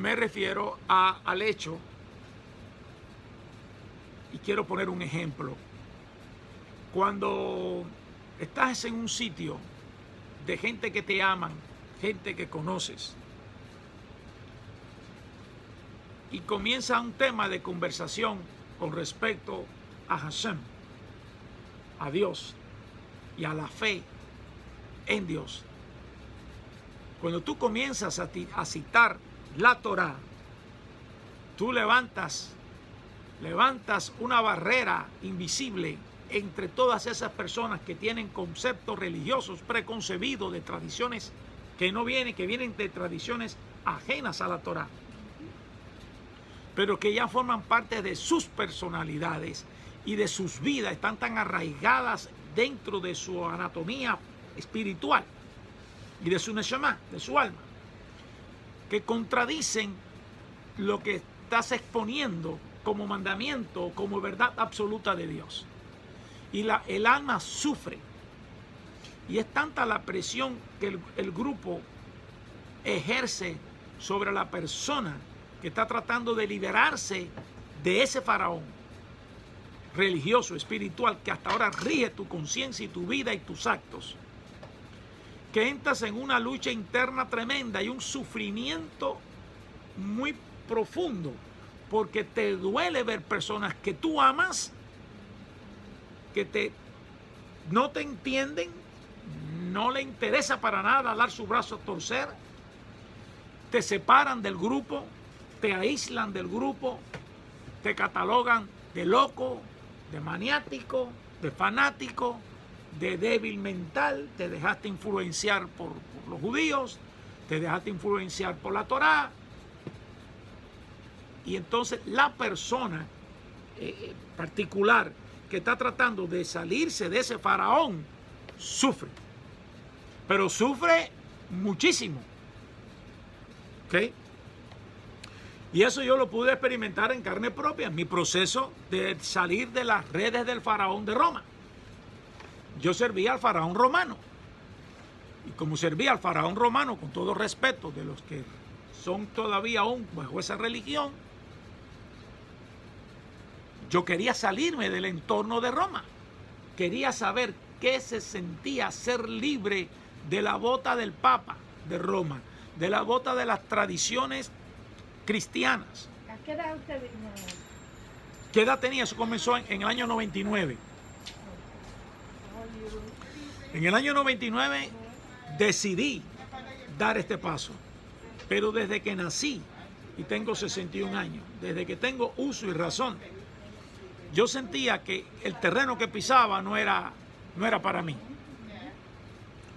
me refiero al hecho, y quiero poner un ejemplo. Cuando estás en un sitio de gente que te aman, gente que conoces, y comienza un tema de conversación con respecto a Hashem, a Dios y a la fe en Dios. Cuando tú comienzas a citar la Torá, tú levantas una barrera invisible entre todas esas personas que tienen conceptos religiosos preconcebidos de tradiciones que vienen de tradiciones ajenas a la Torá, pero que ya forman parte de sus personalidades y de sus vidas, están tan arraigadas dentro de su anatomía espiritual y de su neshama, de su alma, que contradicen lo que estás exponiendo como mandamiento, como verdad absoluta de Dios. Y el alma sufre. Y es tanta la presión que el grupo ejerce sobre la persona que está tratando de liberarse de ese faraón religioso, espiritual, que hasta ahora rige tu conciencia y tu vida y tus actos, que entras en una lucha interna tremenda y un sufrimiento muy profundo, porque te duele ver personas que tú amas, que no te entienden, no le interesa para nada dar su brazo a torcer, te separan del grupo, te aíslan del grupo, te catalogan de loco, de maniático, de fanático, de débil mental, te dejaste influenciar por los judíos, te dejaste influenciar por la Torá. Y entonces la persona particular que está tratando de salirse de ese faraón sufre, pero sufre muchísimo. ¿Ok? Y eso yo lo pude experimentar en carne propia, en mi proceso de salir de las redes del faraón de Roma. Yo servía al faraón romano. Y como servía al faraón romano, con todo respeto de los que son todavía aún bajo esa religión, yo quería salirme del entorno de Roma. Quería saber qué se sentía ser libre de la bota del Papa de Roma, de la bota de las tradiciones cristianas. ¿A qué edad usted vino? ¿Qué edad tenía? Eso comenzó en el año 99. En el año 99 decidí dar este paso. Pero desde que nací, y tengo 61 años, desde que tengo uso y razón, yo sentía que el terreno que pisaba no era para mí.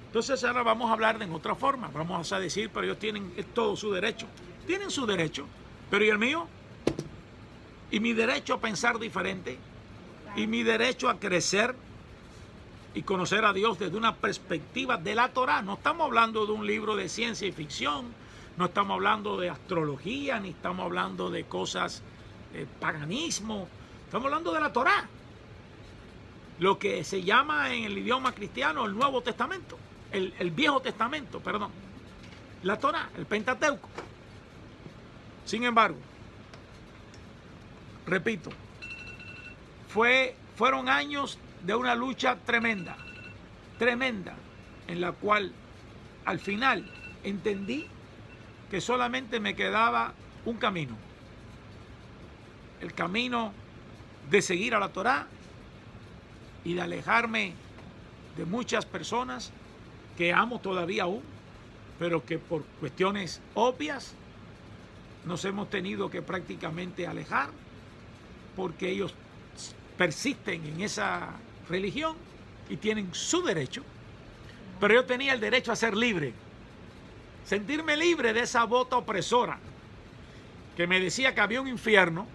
Entonces ahora vamos a hablar de en otra forma. Vamos a decir, pero ellos tienen todo su derecho. Tienen su derecho, pero ¿y el mío? ¿Y mi derecho a pensar diferente? ¿Y mi derecho a crecer y conocer a Dios desde una perspectiva de la Torá? No estamos hablando de un libro de ciencia y ficción, no estamos hablando de astrología, ni estamos hablando de cosas de paganismo. Estamos hablando de la Torá, lo que se llama en el idioma cristiano el Nuevo Testamento, el Viejo Testamento, perdón, la Torá, el Pentateuco. Sin embargo, repito, fueron años de una lucha tremenda, en la cual al final entendí que solamente me quedaba un camino, el camino de seguir a la Torá y de alejarme de muchas personas que amo todavía aún, pero que por cuestiones obvias nos hemos tenido que prácticamente alejar porque ellos persisten en esa religión y tienen su derecho, pero yo tenía el derecho a ser libre, sentirme libre de esa bota opresora que me decía que había un infierno,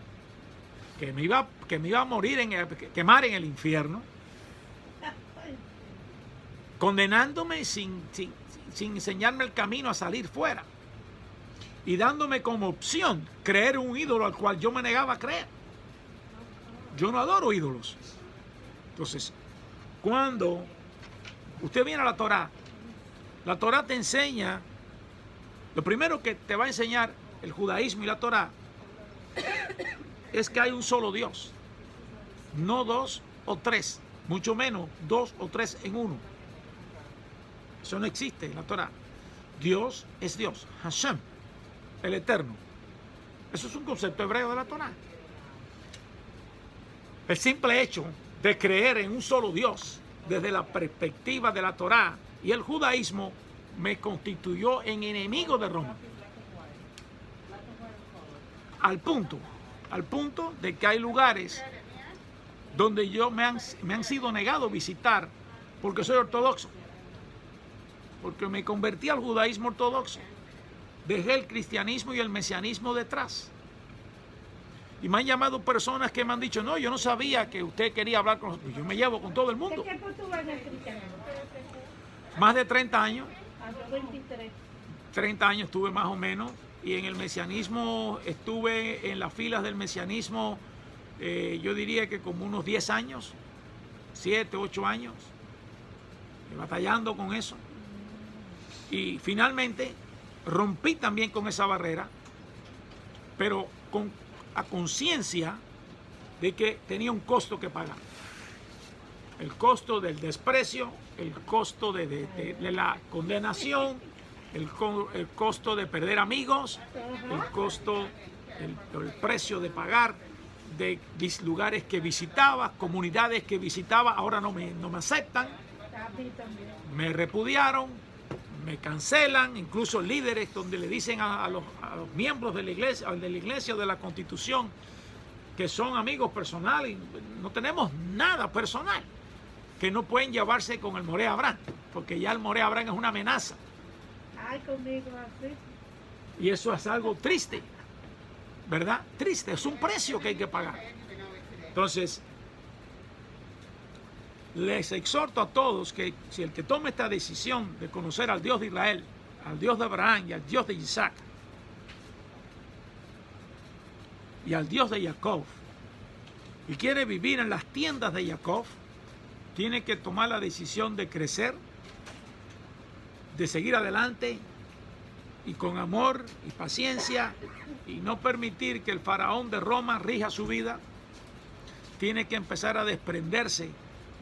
que me iba a morir, quemar en el infierno, condenándome sin enseñarme el camino a salir fuera y dándome como opción creer un ídolo al cual yo me negaba a creer. Yo no adoro ídolos. Entonces, cuando usted viene a la Torá te enseña, lo primero que te va a enseñar el judaísmo y la Torá es que hay un solo Dios, no dos o tres, mucho menos dos o tres en uno. Eso no existe en la Torá. Dios es Dios, Hashem, el Eterno. Eso es un concepto hebreo de la Torá. El simple hecho de creer en un solo Dios desde la perspectiva de la Torá y el judaísmo me constituyó en enemigo de Roma. Al punto de que hay lugares donde me han sido negado visitar porque soy ortodoxo, porque me convertí al judaísmo ortodoxo, dejé el cristianismo y el mesianismo detrás. Y me han llamado personas que me han dicho, no, yo no sabía que usted quería hablar con nosotros. Yo me llevo con todo el mundo. ¿Qué tiempo estuvo en el cristianismo? Más de 30 años. Yo 23. 30 años estuve más o menos. Y en el mesianismo estuve en las filas del mesianismo, yo diría que como unos 10 años, 7, 8 años, batallando con eso. Y finalmente rompí también con esa barrera, pero a conciencia de que tenía un costo que pagar. El costo del desprecio, el costo de la condenación, el costo de perder amigos, el precio de pagar de lugares que visitaba, comunidades que visitaba, ahora no me aceptan, me repudiaron, me cancelan, incluso líderes donde le dicen a los miembros de la iglesia o de la Constitución que son amigos personales, no tenemos nada personal, que no pueden llevarse con el Moré Abraham, porque ya el Moré Abraham es una amenaza. Ay, conmigo así. Y eso es algo triste, ¿verdad? Triste, es un precio que hay que pagar. Entonces, les exhorto a todos que si el que tome esta decisión de conocer al Dios de Israel, al Dios de Abraham y al Dios de Isaac y al Dios de Jacob, y quiere vivir en las tiendas de Jacob, tiene que tomar la decisión de crecer, de seguir adelante y con amor y paciencia, y no permitir que el faraón de Roma rija su vida. Tiene que empezar a desprenderse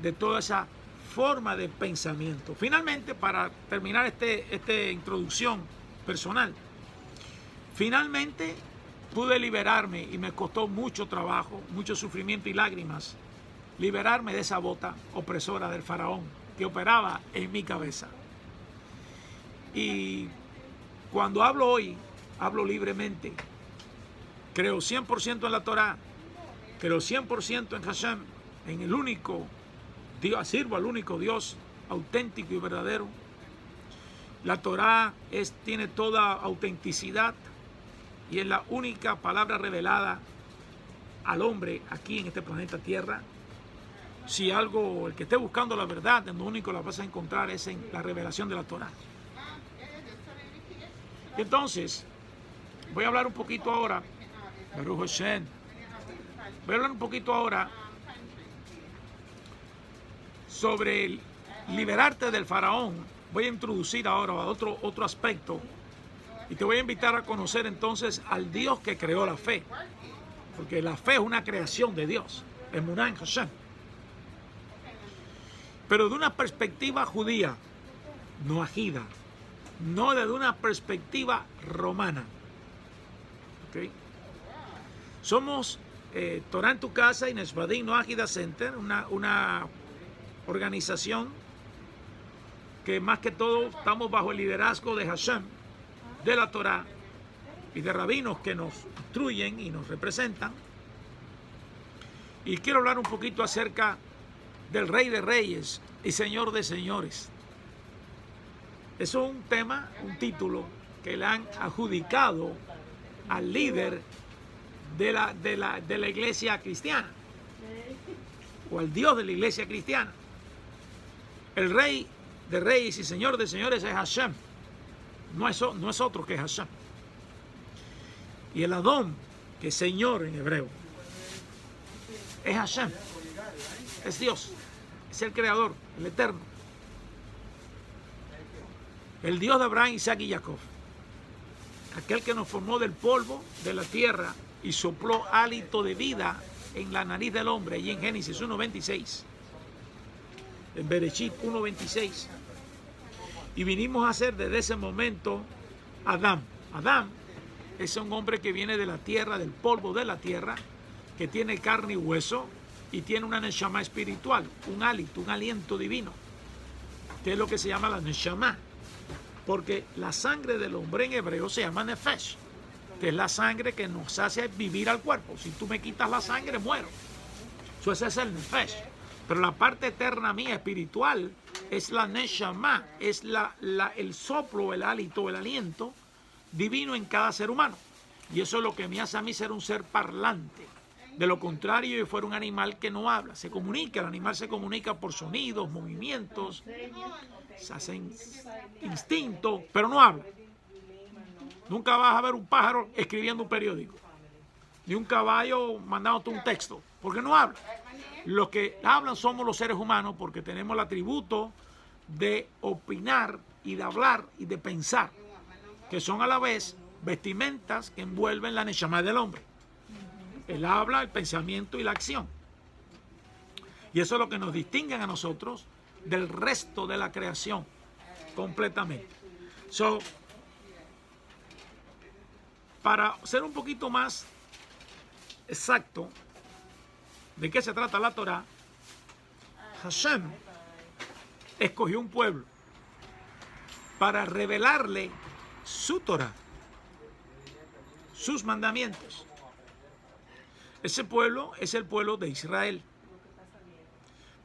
de toda esa forma de pensamiento. Finalmente, para terminar esta introducción personal, finalmente pude liberarme, y me costó mucho trabajo, mucho sufrimiento y lágrimas, liberarme de esa bota opresora del faraón que operaba en mi cabeza. Y cuando hablo hoy, hablo libremente. Creo 100% en la Torá, creo 100% en Hashem, en el único Dios, sirvo al único Dios auténtico y verdadero. La Torá tiene toda autenticidad y es la única palabra revelada al hombre aquí en este planeta Tierra. Si algo, el que esté buscando la verdad, lo único la vas a encontrar es en la revelación de la Torá. Entonces, voy a hablar un poquito ahora, Baruch Hashem, voy a hablar un poquito ahora sobre el liberarte del faraón. Voy a introducir ahora otro aspecto y te voy a invitar a conocer entonces al Dios que creó la fe, porque la fe es una creación de Dios, Emuná en Hashem, pero de una perspectiva judía, no ajida, no desde una perspectiva romana. ¿Okay? Somos Torah en tu casa y Neshvadim No Ajida Center, una organización que más que todo estamos bajo el liderazgo de Hashem, de la Torah y de rabinos que nos instruyen y nos representan. Y quiero hablar un poquito acerca del Rey de Reyes y Señor de Señores. Eso es un tema, un título que le han adjudicado al líder de la iglesia cristiana, o al Dios de la iglesia cristiana. El Rey de Reyes y Señor de Señores es Hashem, no es otro que Hashem. Y el Adón, que es Señor en hebreo, es Hashem, es Dios, es el Creador, el Eterno, el Dios de Abraham, Isaac y Jacob. aquel que nos formó del polvo de la tierra y sopló hálito de vida en la nariz del hombre, allí en Génesis 1:26, en Bereshit 1:26. Y vinimos a ser desde ese momento Adán. Adán es un hombre que viene de la tierra, del polvo de la tierra, que tiene carne y hueso y tiene una neshama espiritual, un hálito, un aliento divino, que es lo que se llama la neshama. Porque la sangre del hombre en hebreo se llama nefesh, que es la sangre que nos hace vivir al cuerpo. Si tú me quitas la sangre, muero. Eso ese es el nefesh. Pero la parte eterna mía, espiritual, es la neshama, es el soplo, el hálito, el aliento divino en cada ser humano. Y eso es lo que me hace a mí ser un ser parlante. De lo contrario, yo fuera un animal que no habla, se comunica. El animal se comunica por sonidos, movimientos, se hacen instintos, pero no habla. Nunca vas a ver un pájaro escribiendo un periódico, ni un caballo mandándote un texto, porque no habla. Los que hablan somos los seres humanos, porque tenemos el atributo de opinar y de hablar y de pensar, que son a la vez vestimentas que envuelven la neshama del hombre. El habla, el pensamiento y la acción. Y eso es lo que nos distingue a nosotros del resto de la creación completamente. Para ser un poquito más exacto de qué se trata la Torá, Hashem escogió un pueblo para revelarle su Torá, sus mandamientos. Ese pueblo es el pueblo de Israel,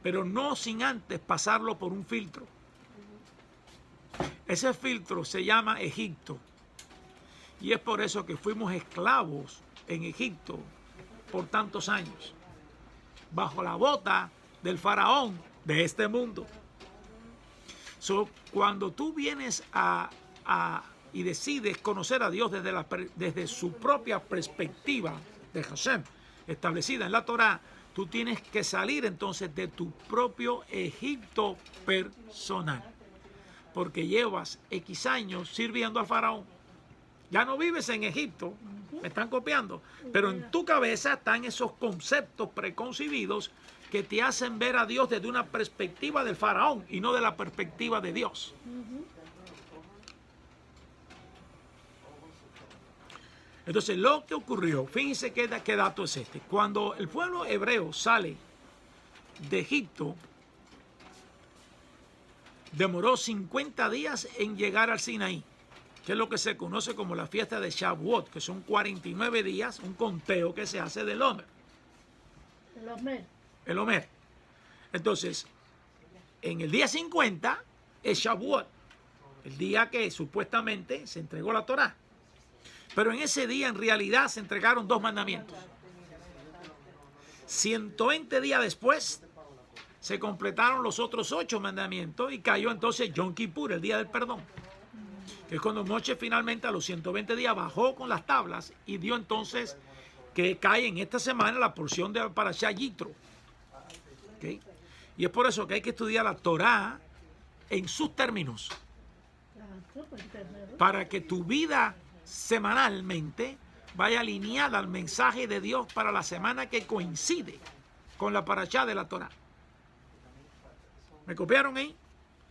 pero no sin antes pasarlo por un filtro. Ese filtro se llama Egipto, y es por eso que fuimos esclavos en Egipto por tantos años, bajo la bota del faraón de este mundo. Cuando tú vienes y decides conocer a Dios desde su propia perspectiva de Hashem, establecida en la Torá, tú tienes que salir entonces de tu propio Egipto personal, porque llevas X años sirviendo al faraón. Ya no vives en Egipto, me están copiando, pero en tu cabeza están esos conceptos preconcebidos que te hacen ver a Dios desde una perspectiva del faraón y no de la perspectiva de Dios. Entonces, lo que ocurrió, fíjense qué dato es este. Cuando el pueblo hebreo sale de Egipto, demoró 50 días en llegar al Sinaí, que es lo que se conoce como la fiesta de Shavuot, que son 49 días, un conteo que se hace del Omer. El Omer. Entonces, en el día 50 es Shavuot, el día que supuestamente se entregó la Torá. Pero en ese día en realidad se entregaron 2 mandamientos. 120 días después se completaron los otros 8 mandamientos y cayó entonces Yom Kippur, el día del perdón, que es cuando Moshe finalmente a los 120 días bajó con las tablas y dio entonces que cae en esta semana la porción de Parashá Yitro. ¿Okay? Y es por eso que hay que estudiar la Torá en sus términos, para que tu vida semanalmente vaya alineada al mensaje de Dios para la semana que coincide con la parashá de la Torá. ¿Me copiaron ahí?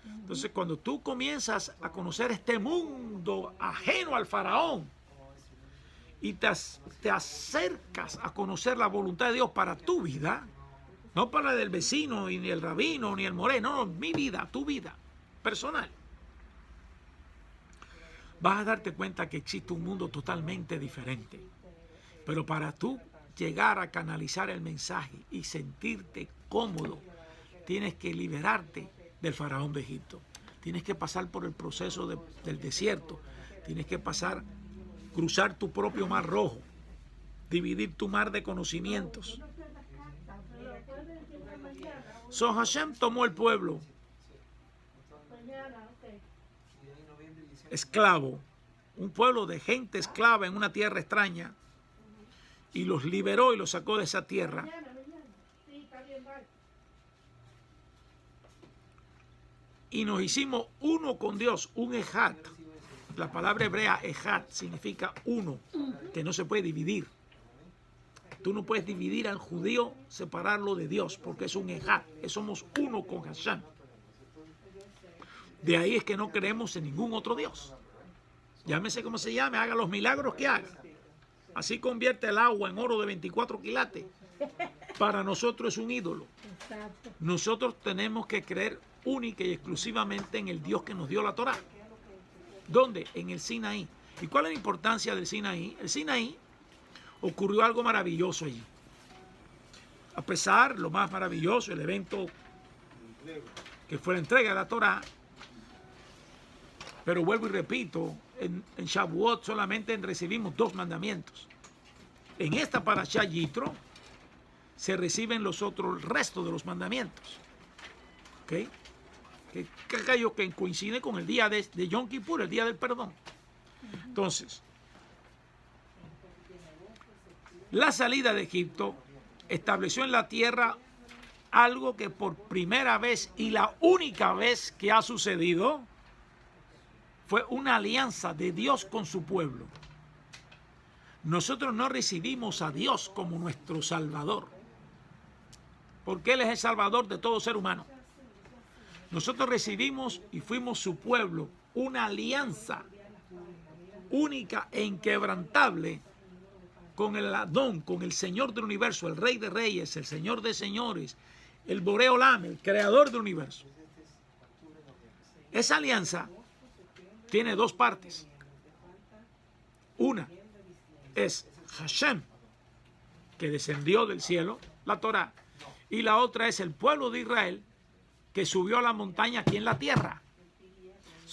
Entonces, cuando tú comienzas a conocer este mundo ajeno al faraón y te acercas a conocer la voluntad de Dios para tu vida, no para la del vecino, ni el rabino, ni el moreno, no, mi vida, tu vida personal, vas a darte cuenta que existe un mundo totalmente diferente. Pero para tú llegar a canalizar el mensaje y sentirte cómodo, tienes que liberarte del faraón de Egipto. Tienes que pasar por el proceso del desierto. Tienes que cruzar tu propio mar rojo, dividir tu mar de conocimientos. Hashem tomó el pueblo esclavo, un pueblo de gente esclava en una tierra extraña, y los liberó y los sacó de esa tierra. Y nos hicimos uno con Dios, un ejat, La palabra hebrea ejad significa uno, que no se puede dividir. Tú no puedes dividir al judío, separarlo de Dios, porque es un ejad. Somos uno con Hashem. De ahí es que no creemos en ningún otro Dios. Llámese como se llame, haga los milagros que haga. Así convierte el agua en oro de 24 quilates. Para nosotros es un ídolo. Exacto. Nosotros tenemos que creer única y exclusivamente en el Dios que nos dio la Torá. ¿Dónde? En el Sinaí. ¿Y cuál es la importancia del Sinaí? El Sinaí ocurrió algo maravilloso allí. A pesar, lo más maravilloso, el evento que fue la entrega de la Torá. Pero vuelvo y repito, en Shavuot solamente recibimos 2 mandamientos. En esta parashá Yitro se reciben el resto de los mandamientos. ¿Ok? Que coincide con el día de Yom Kippur, el día del perdón. Entonces, la salida de Egipto estableció en la tierra algo que por primera vez y la única vez que ha sucedido fue una alianza de Dios con su pueblo. Nosotros no recibimos a Dios como nuestro Salvador, porque Él es el Salvador de todo ser humano. Nosotros recibimos y fuimos su pueblo, una alianza única e inquebrantable con el Adón, con el Señor del universo, el Rey de Reyes, el Señor de Señores, el Boreo Olam, el Creador del universo. Esa alianza tiene 2 partes. Una es Hashem, que descendió del cielo, la Torá, y la otra es el pueblo de Israel, que subió a la montaña aquí en la tierra.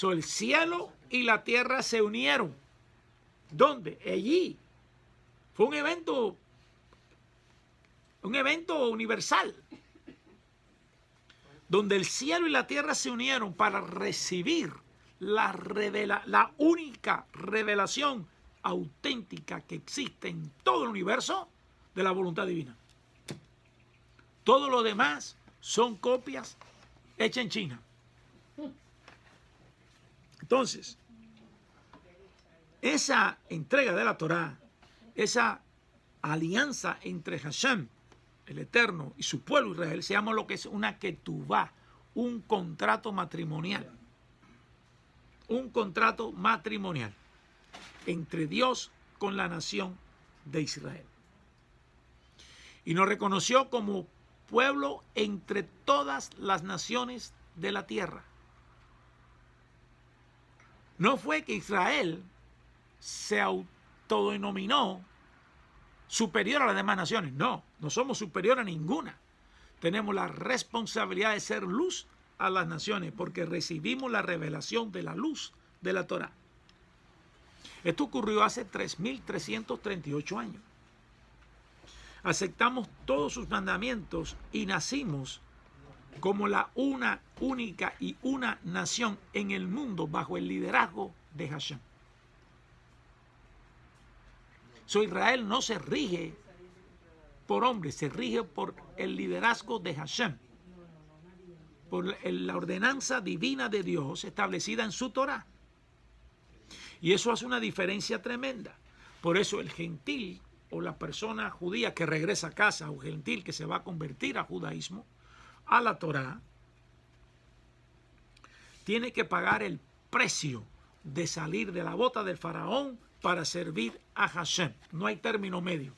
El cielo y la tierra se unieron. ¿Dónde? Allí. Fue un evento universal, donde el cielo y la tierra se unieron para recibir la única revelación auténtica que existe en todo el universo de la voluntad divina. Todo lo demás son copias hechas en China. Entonces, esa entrega de la Torá, esa alianza entre Hashem, el Eterno, y su pueblo Israel, se llama lo que es una ketubá, un contrato matrimonial. Un contrato matrimonial entre Dios con la nación de Israel. Y nos reconoció como pueblo entre todas las naciones de la tierra. No fue que Israel se autodenominó superior a las demás naciones. No, no somos superior a ninguna. Tenemos la responsabilidad de ser luz a las naciones porque recibimos la revelación de la luz de la Torá. Esto ocurrió hace 3.338 años. Aceptamos todos sus mandamientos y nacimos como la única y una nación en el mundo bajo el liderazgo de Hashem. Israel no se rige por hombres, se rige por el liderazgo de Hashem, por la ordenanza divina de Dios establecida en su Torá. Y eso hace una diferencia tremenda. Por eso el gentil o la persona judía que regresa a casa, o gentil que se va a convertir a judaísmo, a la Torá, tiene que pagar el precio de salir de la bota del faraón para servir a Hashem. No hay término medio.